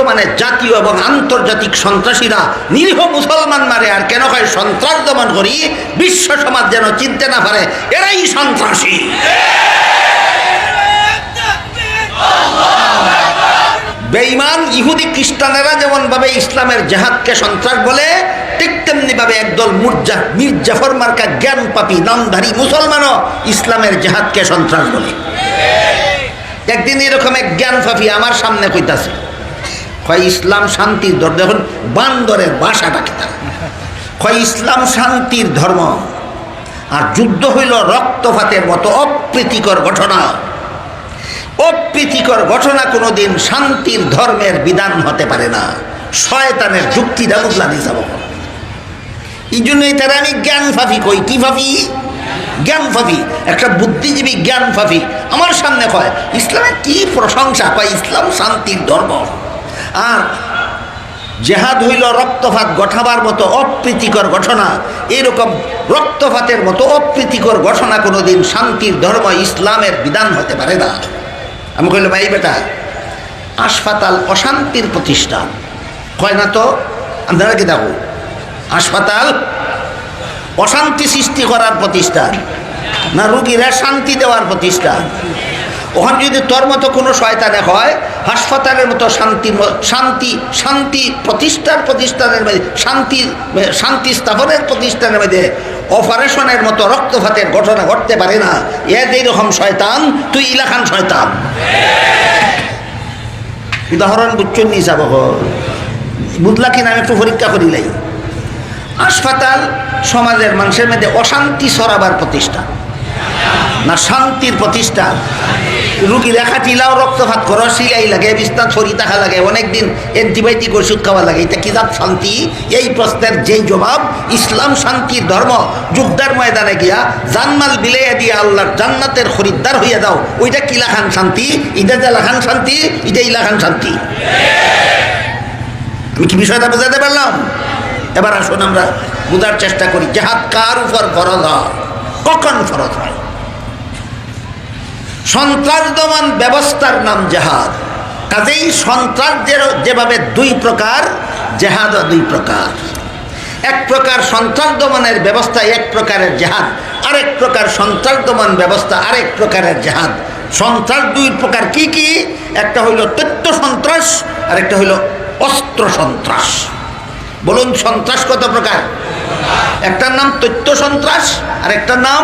বর্তমানে জাতীয় এবং আন্তর্জাতিক সন্ত্রাসীরা নিরীহ মুসলমান মারে, আর কেন হয় সন্ত্রাস দমন করি, বিশ্ব সমাজ যেন চিনতে না পারে এরাই সন্ত্রাসী। বেঈমান ইহুদি খ্রিস্টানেরা যেমন ভাবে ইসলামের জেহাদকে সন্ত্রাস বলে, ঠিক তেমনি ভাবে একদল মীর জাফর মার্কা জ্ঞান পাপী নামধারী মুসলমানও ইসলামের জেহাদকে সন্ত্রাস বলে। একদিন এরকম এক জ্ঞান পাপী আমার সামনে কইতাছে, কয় ইসলাম শান্তির ধর্ম। দেখুন বান্দরের ভাষাটাকে, তার কয় ইসলাম শান্তির ধর্ম, আর যুদ্ধ হইল রক্তপাতের মতো অপ্রীতিকর ঘটনা। অপ্রীতিকর ঘটনা কোনোদিন শান্তির ধর্মের বিধান হতে পারে না। শয়তানের যুক্তিটা বুঝলানি যাব, এই জন্যই তারা আমি জ্ঞান ফাঁফি কই। কি ফাঁফি? জ্ঞান ফাঁফি, একটা বুদ্ধিজীবী জ্ঞান ফাঁফি আমার সামনে কয় ইসলামের কি প্রশংসা, কয় ইসলাম শান্তির ধর্ম, আর জেহাদ হইল রক্তপাত ঘটাবার মতো অপ্রীতিকর ঘটনা। এরকম রক্তপাতের মতো অপ্রীতিকর ঘটনা কোনোদিন শান্তির ধর্ম ইসলামের বিধান হতে পারে না। আমি কইলাম ভাই বেটা, হাসপাতাল অশান্তির প্রতিষ্ঠান, কয় না তো আপনারা কি দেখো, হাসপাতাল অশান্তি সৃষ্টি করার প্রতিষ্ঠান না রুগীরা শান্তি দেওয়ার প্রতিষ্ঠান? ওখানে যদি তোর মতো কোনো শয়তানে হয়, হাসপাতালের মতো শান্তি প্রতিষ্ঠানের মধ্যে শান্তি স্থাপনের প্রতিষ্ঠানের মধ্যে অপারেশনের মতো রক্তপাতের ঘটনা ঘটতে পারে না। এইরকম শয়তান তুই ইলাখান শয়তান। উদাহরণ বুঝছেন নি যাব বুঝলা কিনা আমি একটু পরীক্ষা করিলাই। হাসপাতাল সমাজের মানুষের মধ্যে অশান্তি ছড়াবার প্রতিষ্ঠান না শান্তির প্রতিষ্ঠান? রুগী রেখা টিলাও রক্তপাত করো, সিলাই লাগে, বিস্তার ছড়ি থাকা লাগে, অনেকদিন অ্যান্টিবায়োটিক ওষুধ খাওয়া লাগে, এটা কি শান্তি? এই প্রশ্নের যেই জবাব ইসলাম শান্তির ধর্ম, যুদ্ধের ময়দানে গিয়া জানমাল বিলাইয়া দিয়ে আল্লাহর জান্নাতের খরিদ্দার হইয়া দাও, ওইটা কি লাখান শান্তি? এটা যে লাখান শান্তি, এটাই লাখান শান্তি। আমি কি বিষয়টা বোঝাতে পারলাম? এবার আসুন আমরা বোঝার চেষ্টা করি জেহাদ কার উপর ফরজ হয়, কখন ফরজ হয়। সন্ত্রাস দমন ব্যবস্থার নাম জেহাদ। কাজেই সন্ত্রাসের যেভাবে দুই প্রকার, জেহাদও দুই প্রকার। এক প্রকার সন্ত্রাস দমনের ব্যবস্থা এক প্রকারের জেহাদ, আরেক প্রকার সন্ত্রাস দমন ব্যবস্থা আরেক প্রকারের জেহাদ। সন্ত্রাস দুই প্রকার কি কি? একটা হইল তথ্য সন্ত্রাস, আরেকটা হইল অস্ত্র সন্ত্রাস। বলুন সন্ত্রাস কত প্রকার? একটার নাম তথ্য সন্ত্রাস, আরেকটার নাম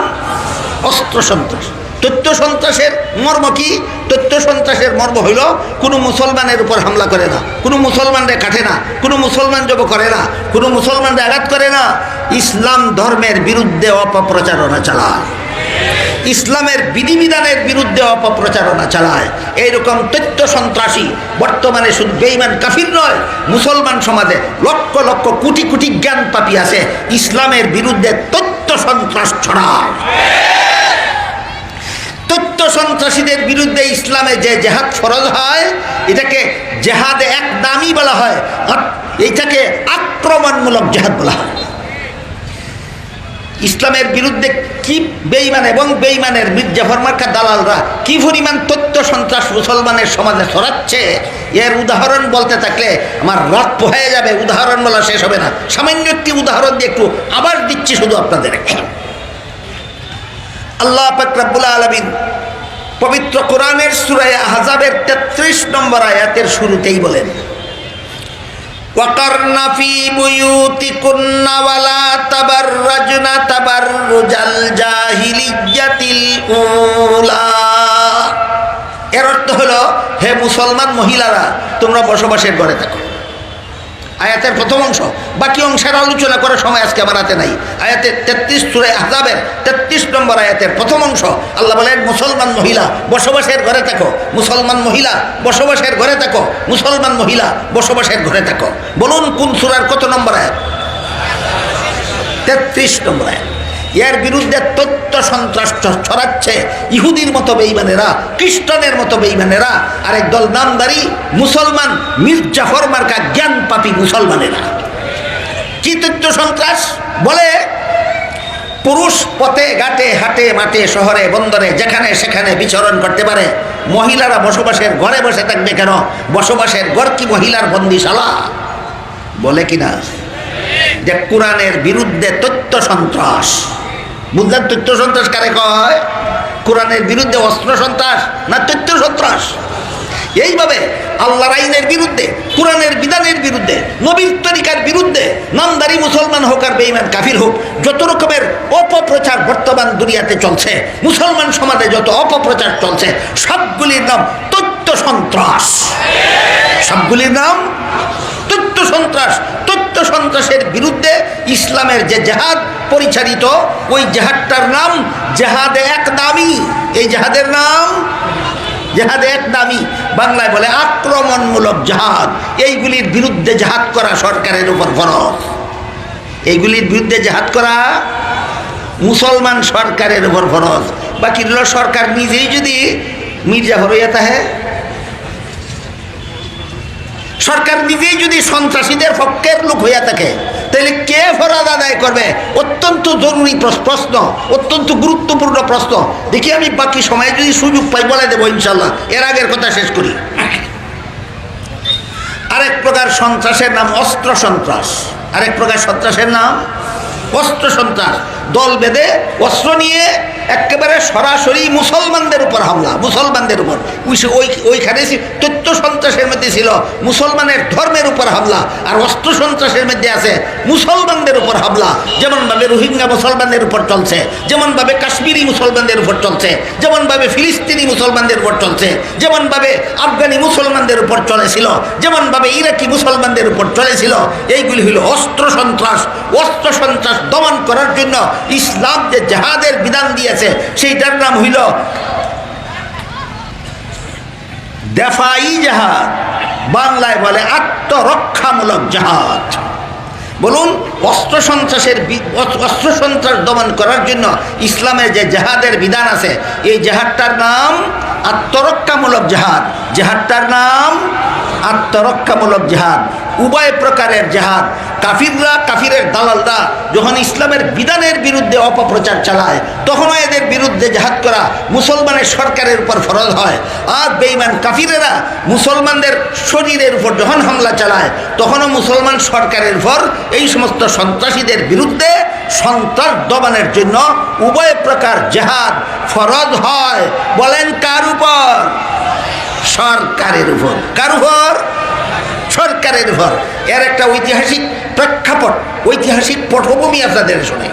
অস্ত্র সন্ত্রাস। তথ্য সন্ত্রাসের মর্ম কি? তথ্য সন্ত্রাসের মর্ম হইল কোনো মুসলমানের উপর হামলা করে না, কোনো মুসলমানরে কাটে না, কোনো মুসলমান জব করে না, কোনো মুসলমানরে আঘাত করে না, ইসলাম ধর্মের বিরুদ্ধে অপপ্রচারণা চালায়, ইসলামের বিধিবিধানের বিরুদ্ধে অপপ্রচারণা চালায়। এইরকম তথ্য সন্ত্রাসী বর্তমানে শুধু বেঈমান কাফির নয়, মুসলমান সমাজে লক্ষ লক্ষ কোটি কোটি জ্ঞান পাপী আছে, ইসলামের বিরুদ্ধে তথ্য সন্ত্রাস ছড়ায়। তথ্য সন্ত্রাসীদের বিরুদ্ধে ইসলামে যে জেহাদ ফরজ হয়, এটাকে জেহাদে এক নামই বলা হয়, এইটাকে আক্রমণমূলক জেহাদ বলা হয়। ইসলামের বিরুদ্ধে কি বেঈমান এবং বেঈমানের মির্জাফর মার্কা দালালরা কি পরিমাণ তথ্য সন্ত্রাস মুসলমানের সমাজে ছড়াচ্ছে, এর উদাহরণ বলতে থাকলে আমার রাত পোহায় যাবে, উদাহরণ বলা শেষ হবে না। সামান্য একটি উদাহরণ দিয়ে একটু আবার দিচ্ছি শুধু আপনাদের। আল্লাহ পাক রব্বুল আলামিন পবিত্র কোরআনের সূরা আহজাবের 33 নম্বর আয়াতের শুরুতেই বলেন, ওয়াকারনা ফি বুয়ুতিকুন্না ওয়ালা তাবাররাজনা তাবাররুজাল জাহিলিয়াতিল উলা। এর অর্থ হলো, হে মুসলমান মহিলারা, তোমরা বসবাসের ঘরে থাকো। আয়াতের প্রথম অংশ, বাকি অংশের আলোচনা করার সময় আজকে আমার হাতে নাই। আয়াতের 33 সূরা আহজাবের 33 নম্বর আয়াতের প্রথম অংশ আল্লাহ বলেন, মুসলমান মহিলা বসবাসের ঘরে থাকো, মুসলমান মহিলা বসবাসের ঘরে থাকো, মুসলমান মহিলা বসবাসের ঘরে থাকো। বলুন কোন সূরার কত নম্বর আয়াত? 33 নম্বর আয়াত। এর বিরুদ্ধে তথ্য সন্ত্রাস ছড়াচ্ছে ইহুদির মতো বেঈমানেরা, খ্রিস্টানের মতো বেঈমানেরা, আরেক দল নামদারি মুসলমান মির্জাফর মার্কা জ্ঞান পাপী মুসলমানেরা। কি তথ্য সন্ত্রাস? বলে পুরুষ পথে ঘাটে হাটে মাঠে শহরে বন্দরে যেখানে সেখানে বিচরণ করতে পারে, মহিলারা বসবাসের ঘরে বসে থাকবে কেন? বসবাসের ঘর কি মহিলার বন্দিশালা? বলে কিনা? যে কোরআনের বিরুদ্ধে তথ্য সন্ত্রাস। বুঝলেন তথ্য সন্ত্রাস কারে কয়? কোরআনের বিরুদ্ধে অস্ত্র সন্ত্রাস না তথ্য সন্ত্রাস। এইভাবে আল্লাহর আইনের বিরুদ্ধে, কোরআনের বিধানের বিরুদ্ধে, নবীর তরিকার বিরুদ্ধে নামদারি মুসলমান হোক আর বেঈমান কাফির হোক, যত রকমের অপপ্রচার বর্তমান দুনিয়াতে চলছে, মুসলমান সমাজে যত অপপ্রচার চলছে, সবগুলির নাম তথ্য সন্ত্রাস। সবগুলির নাম তথ্য সন্ত্রাস। তথ্য সন্ত্রাসের বিরুদ্ধে ইসলামের যে জেহাদ পরিচালিত, ওই জেহাদটার নাম জেহাদে এক দামি। এই জেহাদের নাম জেহাদে এক দামি, বাংলায় বলে আক্রমণমূলক জেহাদ। এইগুলির বিরুদ্ধে জেহাদ করা সরকারের উপর ফরজ। এইগুলির বিরুদ্ধে জেহাদ করা মুসলমান সরকারের উপর ফরজ। বাকি সরকার নিজেই যদি মির্জাফর হইয়া থাকে, সরকার নিজেই যদি সন্ত্রাসীদের পক্ষের লোক হইয়া থাকে, তাহলে কে ফরজ আদায় করবে? অত্যন্ত জরুরি প্রশ্ন, অত্যন্ত গুরুত্বপূর্ণ প্রশ্ন। দেখি আমি বাকি সময়ে যদি সুযোগ পাই বলে দেবো ইনশাল্লাহ। এর আগের কথা শেষ করি। আরেক প্রকার সন্ত্রাসের নাম অস্ত্র সন্ত্রাস। আরেক প্রকার সন্ত্রাসের নাম অস্ত্র সন্ত্রাস। দল বেঁধে অস্ত্র নিয়ে একেবারে সরাসরি মুসলমানদের উপর হামলা, মুসলমানদের উপর। ওইখানে তথ্য সন্ত্রাসের মধ্যে ছিল মুসলমানের ধর্মের উপর হামলা, আর অস্ত্র সন্ত্রাসের মধ্যে আছে মুসলমানদের উপর হামলা। যেমনভাবে রোহিঙ্গা মুসলমানদের উপর চলছে, যেমনভাবে কাশ্মীরি মুসলমানদের উপর চলছে, যেমনভাবে ফিলিস্তিনি মুসলমানদের উপর চলছে, যেমনভাবে আফগানি মুসলমানদের উপর চলেছিল, যেমনভাবে ইরাকি মুসলমানদের উপর চলেছিল। এইগুলি হলো অস্ত্র সন্ত্রাস। অস্ত্র সন্ত্রাস দমন করার জন্য ইসলাম যে জেহাদের বিধান দিয়েছে, সেইটার নাম হইল দেফাই জেহাদ। বাংলায় বলে আত্মরক্ষামূলক জেহাদ। বলুন, অস্ত্র সন্ত্রাস দমন করার জন্য ইসলামের যে জেহাদের বিধান আছে, এই জেহাদটার নাম আত্মরক্ষামূলক জেহাদ। জেহাদটার নাম আত্মরক্ষামূলক জেহাদ। উভয় প্রকারের জেহাদ। কাফিররা, কাফিরের দালালরা যখন ইসলামের বিধানের বিরুদ্ধে অপপ্রচার চালায়, তখনও এদের বিরুদ্ধে জেহাদ করা মুসলমানের সরকারের উপর ফরজ হয়। আর বেঈমান কাফিরেরা মুসলমানদের শরীরের উপর যখন হামলা চালায়, তখনও মুসলমান সরকারের উপর এই সমস্ত সন্ত্রাসীদের বিরুদ্ধে সন্ত্রাস দমনের জন্য উভয় প্রকার জেহাদ ফরজ হয়। বলেন কার উপর? সরকারের উপর। কার উপর? সরকারের উপর। এর একটা ঐতিহাসিক প্রেক্ষাপট, ঐতিহাসিক পটভূমি আপনাদের শোনাই।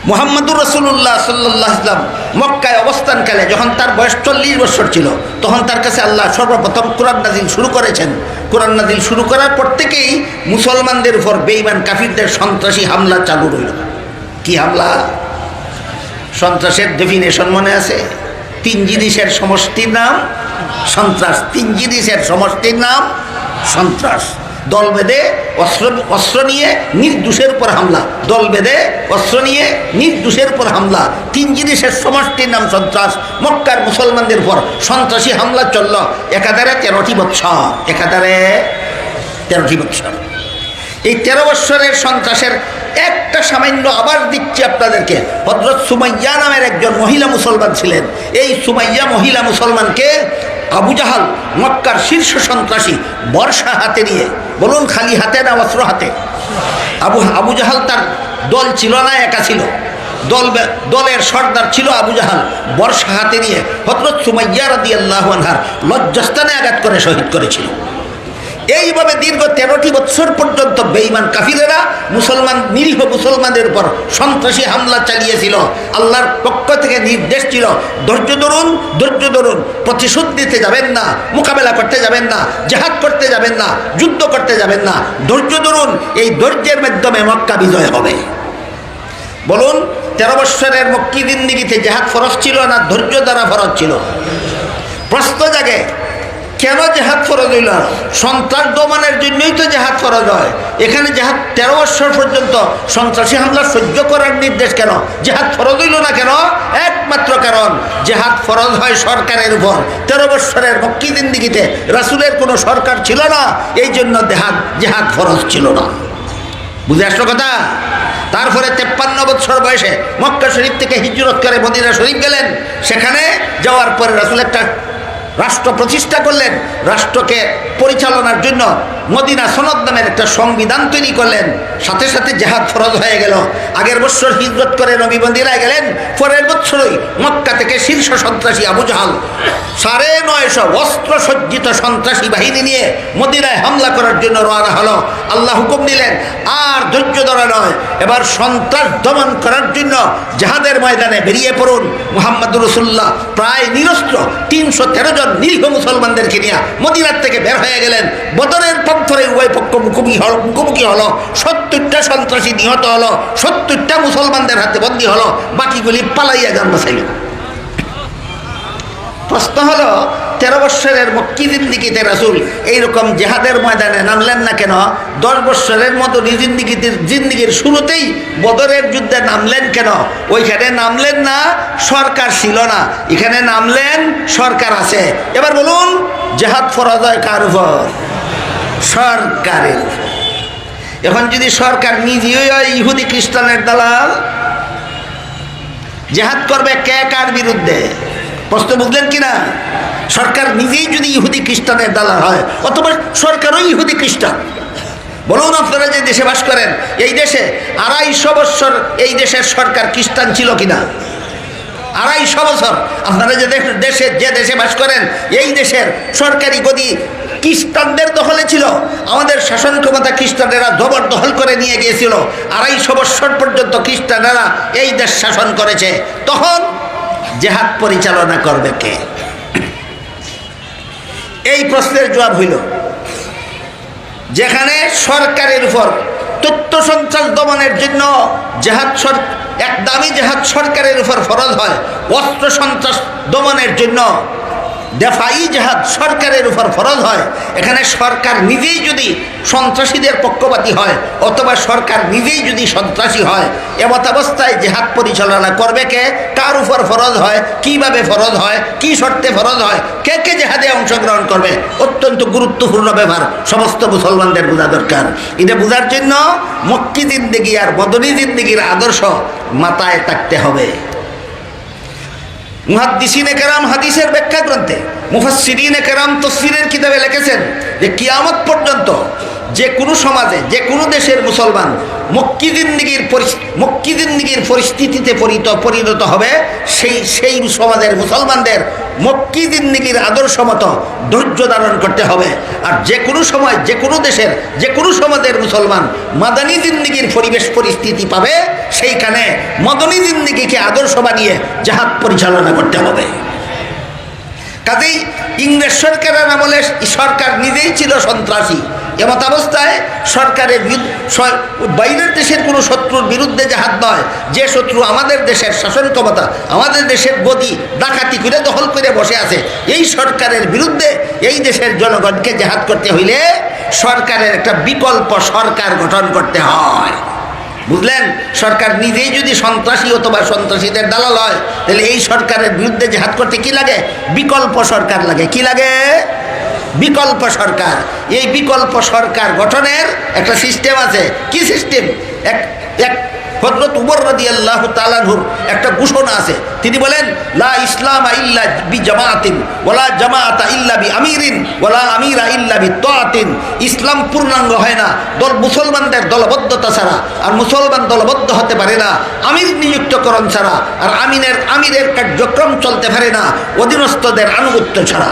মুহাম্মদুর রাসূলুল্লাহ সাল্লাল্লাহু আলাইহি ওয়াসাল্লাম মক্কায় অবস্থানকালে যখন তার বয়স 40 বছর ছিল, তখন তার কাছে আল্লাহ সর্বপ্রথম কোরআন নাজিল শুরু করেছেন। কোরআন নাজিল শুরু করার পর থেকেই মুসলমানদের উপর বেঈমান কাফিরদের সন্ত্রাসী হামলা চালু রইল। কি হামলা? সন্ত্রাসের ডেফিনেশন মনে আছে? 3 জিনিসের সমষ্টির নাম সন্ত্রাস। 3 জিনিসের সমষ্টির নাম সন্ত্রাস। দল বেঁধে অস্ত্র নিয়ে নির্দোষের উপর হামলা। দল বেঁধে অস্ত্র নিয়ে নির্দোষের উপর হামলা। 3 জিনিসের সমষ্টির নাম সন্ত্রাস। মক্কার মুসলমানদের উপর সন্ত্রাসী হামলা চলল একাধারে 13টি বৎসর। একাধারে 13টি বৎসর। এই 13 বৎসরের সন্ত্রাসের একটা সামান্য আবার দিচ্ছি আপনাদেরকে। হযরত সুমাইয়া নামের একজন মহিলা মুসলমান ছিলেন। এই সুমাইয়া মহিলা মুসলমানকে আবু জাহাল, মক্কার শীর্ষ সন্ত্রাসী, বর্ষা হাতে নিয়ে, বলুন খালি হাতে না অস্ত্র হাতে? আবু জাহাল তার দল ছিল না, একা ছিল। দলের সর্দার ছিল আবু জাহাল। বর্ষা হাতে নিয়ে হযরত সুমাইয়া রাদিয়াল্লাহু আনহার লজ্জাস্থানে আঘাত করে শহীদ করেছিল। এইভাবে দীর্ঘ 13টি বৎসর পর্যন্ত বেঈমান কাফিরেরা নিরীহ মুসলমানদের উপর সন্ত্রাসী হামলা চালিয়েছিল। আল্লাহর পক্ষ থেকে নির্দেশ ছিল, ধৈর্য ধরুন, ধৈর্য ধরুন, প্রতিশোধ নিতে যাবেন না, মোকাবেলা করতে যাবেন না, জেহাদ করতে যাবেন না, যুদ্ধ করতে যাবেন না, ধৈর্য ধরুন। এই ধৈর্যের মাধ্যমে মক্কা বিজয় হবে। বলুন, 13 বৎসরের মক্কি জিন্দেগিতে জেহাদ ফরজ ছিল না ধৈর্য দ্বারা ফরজ ছিল? প্রশ্ন জাগে, কেন জেহাদ ফরজ হইল? সন্ত্রাস দমনের জন্যই তো জেহাদ ফরজ হয়। এখানে জেহাদ 13 বৎসর পর্যন্ত সন্ত্রাসী হামলা সহ্য করার নির্দেশ কেন? জেহাদ ফরজ হইল না কেন? একমাত্র কারণ, জেহাদ ফরজ হয় সরকারের উপর। 13 বৎসরের মক্কি জিন্দেগিতে রাসূলের কোনো সরকার ছিল না, এই জন্য জেহাদ ফরজ ছিল না। বুঝে আসলো কথা? তারপরে 53 বছর বয়সে মক্কা শরীফ থেকে হিজরত করে মদিনা শরীফ গেলেন। সেখানে যাওয়ার পরে রাসূল একটা রাষ্ট্র প্রতিষ্ঠা করলেন। রাষ্ট্রকে পরিচালনার জন্য মদিনা সনদ নামের একটা সংবিধান তৈরি করলেন। সাথে সাথে জিহাদ ফরজ হয়ে গেল। আগের বছর হিজরত করে নবী মদিনায় গেলেন, পরের বছরই মক্কা থেকে শীর্ষ সন্ত্রাসী আবু জাহাল 950 অস্ত্র সজ্জিত সন্ত্রাসী বাহিনী নিয়ে মদিনায় হামলা করার জন্য রওনা হলো। আল্লাহ হুকুম দিলেন, আর ধৈর্য ধরা নয়, এবার সন্ত্রাস দমন করার জন্য জিহাদের ময়দানে বেরিয়ে পড়ুন। মুহাম্মদুর রাসূলুল্লাহ প্রায় নিরস্ত্র 313 জন নিরীহ মুসলমানদেরকে নিয়ে মদিনার থেকে বের হয়ে গেলেন। বদরের পক্ষরে উভয় পক্ষ মুখোমুখি হলো। 70টা সন্ত্রাসী নিহত হলো, 70টা মুসলমানদের হাতে বন্দী হলো, বাকিগুলি পালাইয়া যান বাঁচাইল। প্রশ্ন হলো, 13 বৎসরের মক্কি জিন্দিগিতে রাসূল এইরকম জেহাদের ময়দানে নামলেন না কেন? 10 বৎসরের মতো জিন্দিগির শুরুতেই বদরের যুদ্ধে নামলেন কেন? ওইখানে নামলেন না, সরকার ছিল না, এখানে নামলেন, সরকার আছে। এবার বলুন, জেহাদ ফরজ হয় কার উপর? সরকারের। এখন যদি সরকার নিজেই হয় ইহুদি খ্রিস্টানের দালাল, জেহাদ করবে কে কার বিরুদ্ধে? প্রশ্ন বুঝলেন কিনা? সরকার নিজেই যদি ইহুদি খ্রিস্টানের দালাল হয়, অথবা সরকারও ইহুদি খ্রিস্টান। বলুন, আপনারা যে দেশে বাস করেন, এই দেশে 250 বছর এই দেশের সরকার খ্রিস্টান ছিল কিনা? 250 বছর আপনারা যে দেশে বাস করেন, এই দেশের সরকারি গদি খ্রিস্টানদের দখলে ছিল। আমাদের শাসন ক্ষমতা খ্রিস্টানেরা জবরদখল করে নিয়ে গিয়েছিল। 250 বছর পর্যন্ত খ্রিস্টানেরা এই দেশ শাসন করেছে। তখন জেহাদ পরিচালনা করবে কে? এই প্রশ্নের জবাব হইল, যেখানে সরকারের উপর তথ্য সন্ত্রাস দমনের জন্য এক দামি জেহাদ সরকারের উপর ফরজ হয়, অস্ত্র সন্ত্রাস দমনের জন্য দেফাই জেহাদ সরকারের উপর ফরজ হয়। এখানে সরকার নিজেই যদি সন্ত্রাসীদের পক্ষপাতী হয়, অথবা সরকার নিজেই যদি সন্ত্রাসী হয়, এমত অবস্থায় জেহাদ পরিচালনা করবে কে? কার উপর ফরজ হয়? কিভাবে ফরজ হয়? কি শর্তে ফরজ হয়? কে কে জেহাদে অংশগ্রহণ করবে? অত্যন্ত গুরুত্বপূর্ণ ব্যাপার, সমস্ত মুসলমানদের বোঝা দরকার। এটা বোঝার জন্য মক্কি জিন্দেগি আর মদনী জিন্দেগির আদর্শ মাথায় থাকতে হবে। মুহাদ্দিসিনে কেরাম হাদিসের ব্যাখ্যা গ্রন্থে, মুফাসসিরিনে কেরাম তাফসীরের কিতাবে লিখেছেন যে কিয়ামত পর্যন্ত যে কোনো সমাজে, যে কোনো দেশের মুসলমান মক্কি জিন্দিগির পরিস্থিতিতে পরিণত হবে, সেই সমাজের মুসলমানদের মক্কি জিন্দিগির আদর্শ মতো ধৈর্য ধারণ করতে হবে। আর যে কোনো সময়, যে কোনো দেশের, যে কোনো সমাজের মুসলমান মাদানী জিন্দিগির পরিস্থিতি পাবে, সেইখানে মদনী জিন্দিগিকে আদর্শ বানিয়ে জাহাদ পরিচালনা করতে হবে। কাজেই ইংরেজ সরকারের আমলে সরকার নিজেই ছিল সন্ত্রাসী। এমত অবস্থায় সরকারের বাইরের দেশের কোনো শত্রুর বিরুদ্ধে জাহাদ নয়, যে শত্রু আমাদের দেশের শাসন ক্ষমতা, আমাদের দেশের গদি ডাকাতি করে দখল করে বসে আছে, এই সরকারের বিরুদ্ধে এই দেশের জনগণকে জাহাদ করতে হইলে সরকারের একটা বিকল্প সরকার গঠন করতে হয়। বুঝলেন? সরকার নিজেই যদি সন্ত্রাসী অথবা সন্ত্রাসীদের দালাল হয়, তাহলে এই সরকারের বিরুদ্ধে জিহাদ করতে কি লাগে? বিকল্প সরকার লাগে। কি লাগে? বিকল্প সরকার। এই বিকল্প সরকার গঠনের একটা সিস্টেম আছে। কি সিস্টেম? এক হযরত উমর রাদিয়াল্লাহু তাআলা আনহুর একটা ঘোষণা আছে। তিনি বলেন, লা ইসলামা ইল্লা বিজামাতিন ওয়ালা জামাআতা ইল্লা বিআমিরিন ওয়ালা আমিরা ইল্লা বিতাআতিন। ইসলাম পূর্ণাঙ্গ হয় না মুসলমানদের দলবদ্ধতা ছাড়া, আর মুসলমান দলবদ্ধ হতে পারে না আমির নিযুক্তকরণ ছাড়া, আর আমিরের কার্যক্রম চলতে পারে না অধীনস্থদের আনুগত্য ছাড়া।